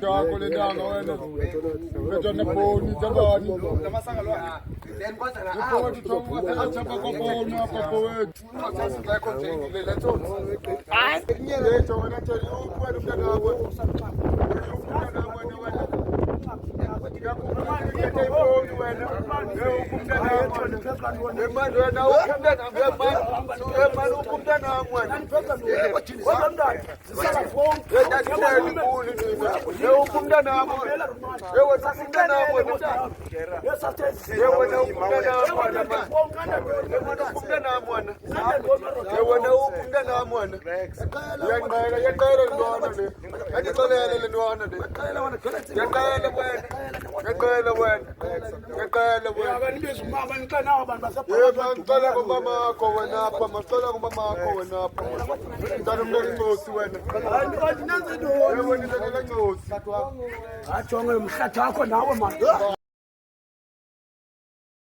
Chako le danga wena. Beto na phone tabani. Ko thoma a tshapa ko phone apa ko wethu. Sasa ko tshengile le tsotsi. Hayi nyele tsona tsheli u kwena umntana wakho. Umntana wakho wena. Yakumani ke phone wena. Umntana wakho. Emani wena umntana emani umntana wakho. Ajonge umhlatha wakho nawe manje.